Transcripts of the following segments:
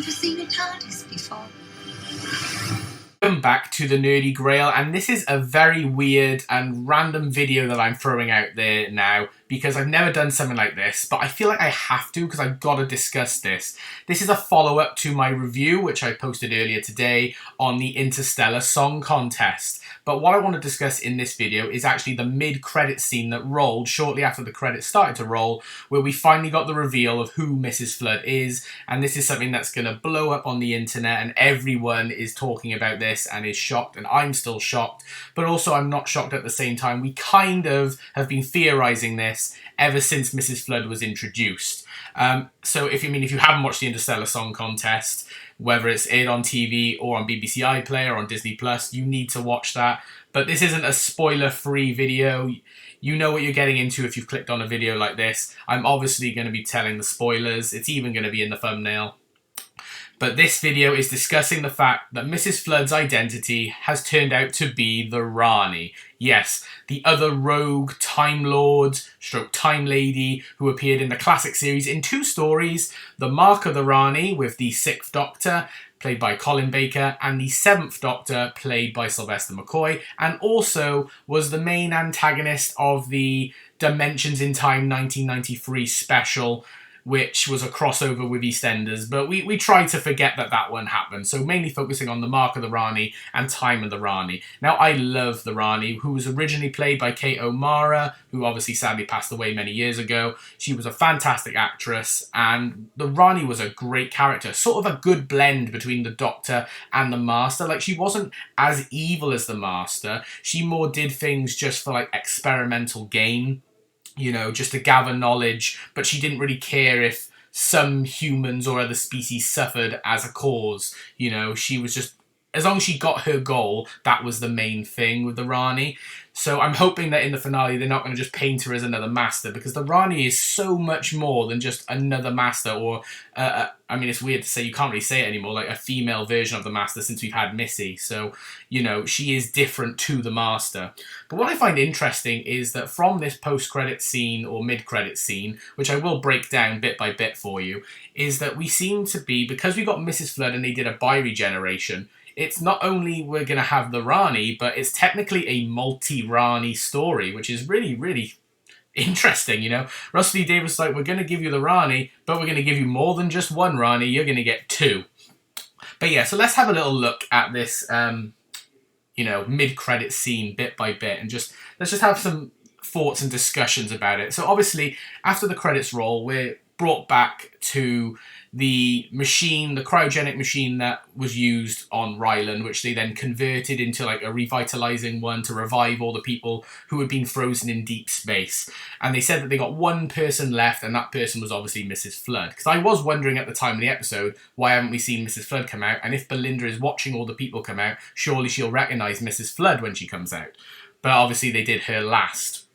never seen a TARDIS before. Welcome back to the Nerdy Grail, and this is a very weird and random video that I'm throwing out there now because I've never done something like this, but I feel like I have to because I've got to discuss this. This is a follow-up to my review, which I posted earlier today on the Interstellar Song Contest. But what I want to discuss in this video is actually the mid-credit scene that rolled shortly after the credits started to roll, where we finally got the reveal of who Mrs. Flood is, and this is something that's going to blow up on the internet, and everyone is talking about this and is shocked, and I'm still shocked, but also I'm not shocked at the same time. We kind of have been theorizing this ever since Mrs. Flood was introduced. So if you haven't watched the Interstellar Song Contest, whether it's aired on TV or on BBC iPlayer or on Disney Plus, you need to watch that. But this isn't a spoiler-free video. You know what you're getting into if you've clicked on a video like this. I'm obviously going to be telling the spoilers. It's even going to be in the thumbnail. But this video is discussing the fact that Mrs. Flood's identity has turned out to be the Rani. Yes, the other rogue Time Lord / Time Lady who appeared in the classic series in 2 stories, The Mark of the Rani with the 6th Doctor, played by Colin Baker, and the 7th Doctor, played by Sylvester McCoy, and also was the main antagonist of the Dimensions in Time 1993 special, which was a crossover with EastEnders, but we tried to forget that one happened, so mainly focusing on the Mark of the Rani and Time of the Rani. Now, I love the Rani, who was originally played by Kate O'Mara, who obviously sadly passed away many years ago. She was a fantastic actress, and the Rani was a great character, sort of a good blend between the Doctor and the Master. Like, she wasn't as evil as the Master, she more did things just for, like, experimental gain, you know, just to gather knowledge, but she didn't really care if some humans or other species suffered as a cause. You know, she was just, as long as she got her goal, that was the main thing with the Rani. So I'm hoping that in the finale they're not going to just paint her as another Master, because the Rani is so much more than just another Master, or, I mean, it's weird to say, you can't really say it anymore, like a female version of the Master since we've had Missy. So, you know, she is different to the Master. But what I find interesting is that from this post-credit scene or mid-credit scene, which I will break down bit by bit for you, is that we seem to be, because we got Mrs. Flood and they did a bi-regeneration, it's not only we're going to have the Rani, but it's technically a multi-Rani story, which is really, really interesting, you know. Russell T Davies like, we're going to give you the Rani, but we're going to give you more than just one Rani. You're going to get 2. But yeah, so let's have a little look at this, you know, mid-credit scene bit by bit, and let's just have some thoughts and discussions about it. So obviously, after the credits roll, we're brought back to the machine, the cryogenic machine that was used on Rylan, which they then converted into like a revitalizing one to revive all the people who had been frozen in deep space. And they said that they got 1 person left, and that person was obviously Mrs. Flood. Because I was wondering at the time of the episode, why haven't we seen Mrs. Flood come out? And if Belinda is watching all the people come out, surely she'll recognize Mrs. Flood when she comes out. But obviously they did her last.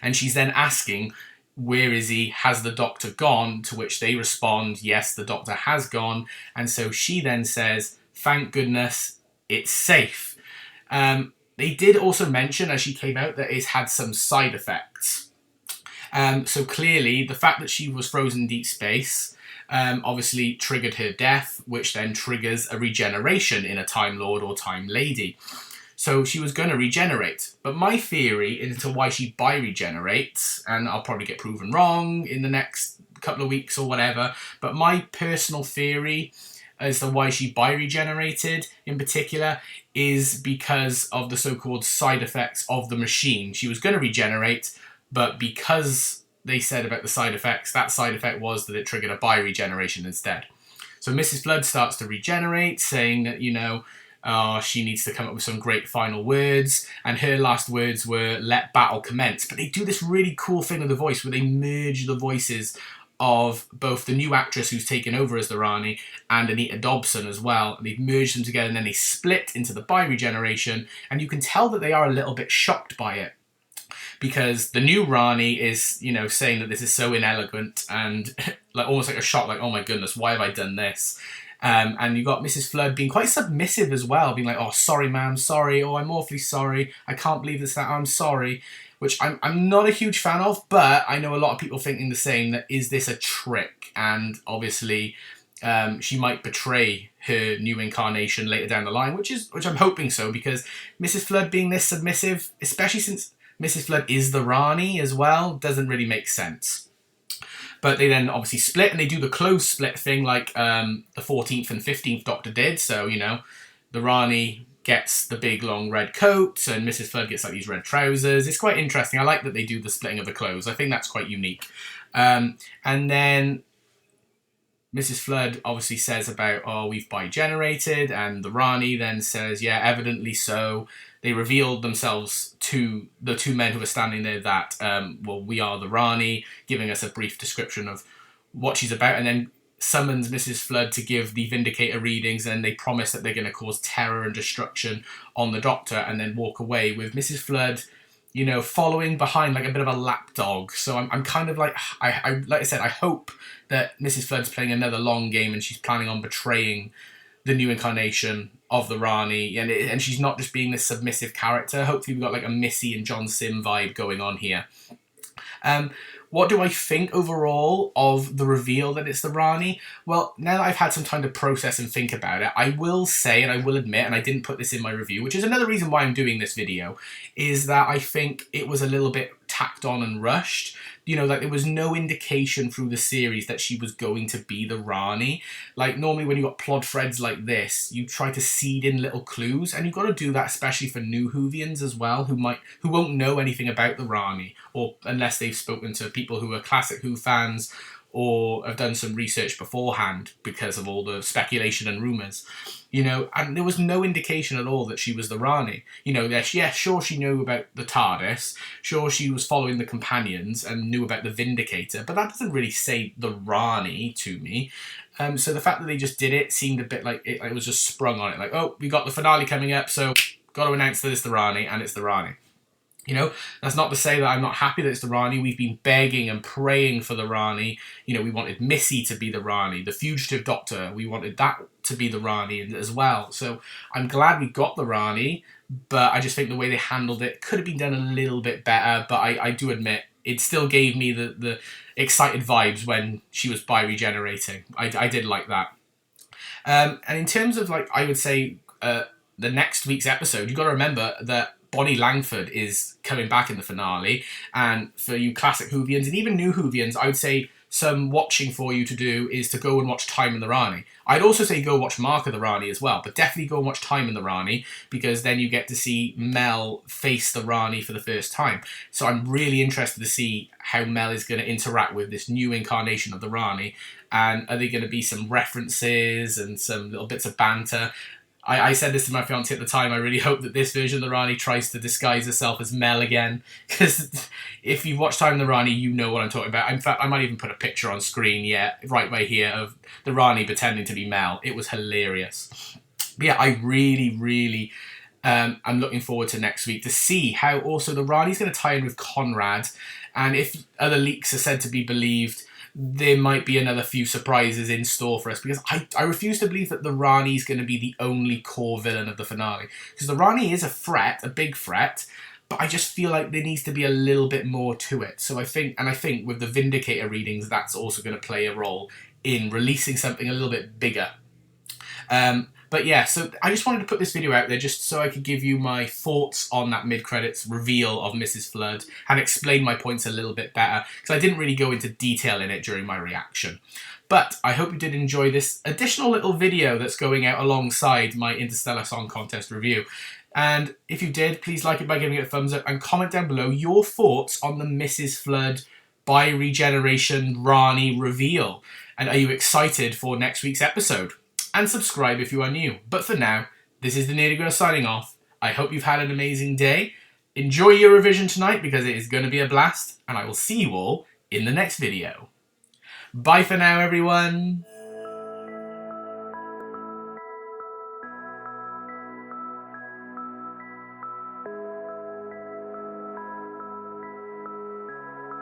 And she's then asking, where is he? Has the Doctor gone? To which they respond, yes, the Doctor has gone. And so she then says, thank goodness, it's safe. They did also mention, as she came out, that it's had some side effects. So clearly, the fact that she was frozen in deep space obviously triggered her death, which then triggers a regeneration in a Time Lord or Time Lady. So she was going to regenerate. But my theory into why she bi-regenerates, and I'll probably get proven wrong in the next couple of weeks or whatever, but my personal theory as to why she bi-regenerated in particular is because of the so-called side effects of the machine. She was going to regenerate, but because they said about the side effects, that side effect was that it triggered a bi-regeneration instead. So Mrs. Flood starts to regenerate, saying that, you know, she needs to come up with some great final words, and her last words were, let battle commence. But they do this really cool thing with the voice where they merge the voices of both the new actress who's taken over as the Rani and Anita Dobson as well. And they've merged them together, and then they split into the bi-regeneration, and you can tell that they are a little bit shocked by it, because the new Rani is, you know, saying that this is so inelegant and like almost like a shock, like, oh my goodness, why have I done this? And you got Mrs. Flood being quite submissive as well, being like, oh, sorry, ma'am, sorry, oh, I'm awfully sorry, I can't believe this, that, I'm sorry, which I'm not a huge fan of, but I know a lot of people thinking the same, that is this a trick? And obviously, she might betray her new incarnation later down the line, which I'm hoping so, because Mrs. Flood being this submissive, especially since Mrs. Flood is the Rani as well, doesn't really make sense. But they then obviously split, and they do the clothes split thing like the 14th and 15th Doctor did. So, you know, the Rani gets the big long red coat, and Mrs. Flood gets like these red trousers. It's quite interesting. I like that they do the splitting of the clothes. I think that's quite unique. And then Mrs. Flood obviously says about, oh, we've bi-generated, and the Rani then says, yeah, evidently so. They revealed themselves to the two men who were standing there that, well, we are the Rani, giving us a brief description of what she's about, and then summons Mrs. Flood to give the Vindicator readings, and they promise that they're going to cause terror and destruction on the Doctor, and then walk away with Mrs. Flood, you know, following behind like a bit of a lapdog. So I'm kind of like, like I said, I hope that Mrs. Flood's playing another long game and she's planning on betraying the new incarnation of the Rani, and she's not just being this submissive character. Hopefully we've got like a Missy and John Sim vibe going on here. What do I think overall of the reveal that it's the Rani? Well, now that I've had some time to process and think about it, I will say, and I will admit, and I didn't put this in my review, which is another reason why I'm doing this video, is that I think it was a little bit tacked on and rushed. You know, like there was no indication through the series that she was going to be the Rani. Like normally when you got plot threads like this, you try to seed in little clues, and you've got to do that especially for new Whovians as well, who won't know anything about the Rani, or unless they've spoken to people who are classic Who fans or have done some research beforehand because of all the speculation and rumours. You know, and there was no indication at all that she was the Rani. You know, yeah, sure she knew about the TARDIS, sure she was following the companions and knew about the Vindicator, but that doesn't really say the Rani to me. So the fact that they just did it seemed a bit like it was just sprung on it. Like, oh, we got the finale coming up, so got to announce that it's the Rani, and it's the Rani. You know, that's not to say that I'm not happy that it's the Rani. We've been begging and praying for the Rani. You know, we wanted Missy to be the Rani, the fugitive Doctor. We wanted that to be the Rani as well. So I'm glad we got the Rani, but I just think the way they handled it could have been done a little bit better. But I do admit, it still gave me the excited vibes when she was bi-regenerating. I did like that. And in terms of, like, I would say the next week's episode, you've got to remember that Bonnie Langford is coming back in the finale, and for you classic Whovians and even new Whovians, I would say some watching for you to do is to go and watch Time in the Rani. I'd also say go watch Mark of the Rani as well, but definitely go and watch Time in the Rani, because then you get to see Mel face the Rani for the first time. So I'm really interested to see how Mel is going to interact with this new incarnation of the Rani, and are there going to be some references and some little bits of banter. I said this to my fiance at the time, I really hope that this version of the Rani tries to disguise herself as Mel again, because if you watch Time in the Rani, you know what I'm talking about. In fact, I might even put a picture on screen, right by here, of the Rani pretending to be Mel. It was hilarious. But yeah, I really, really I'm looking forward to next week to see how also the Rani's going to tie in with Conrad, and if other leaks are said to be believed, there might be another few surprises in store for us, because I refuse to believe that the Rani is going to be the only core villain of the finale. Because the Rani is a threat, a big threat, but I just feel like there needs to be a little bit more to it. So I think with the Vindicator readings, that's also going to play a role in releasing something a little bit bigger. But yeah, so I just wanted to put this video out there just so I could give you my thoughts on that mid-credits reveal of Mrs. Flood and explain my points a little bit better, because I didn't really go into detail in it during my reaction. But I hope you did enjoy this additional little video that's going out alongside my Interstellar Song Contest review. And if you did, please like it by giving it a thumbs up, and comment down below your thoughts on the Mrs. Flood bi-regeneration Rani reveal. And are you excited for next week's episode? And subscribe if you are new. But for now, this is the Nerdy Girl signing off. I hope you've had an amazing day. Enjoy your revision tonight, because it is going to be a blast, and I will see you all in the next video. Bye for now, everyone.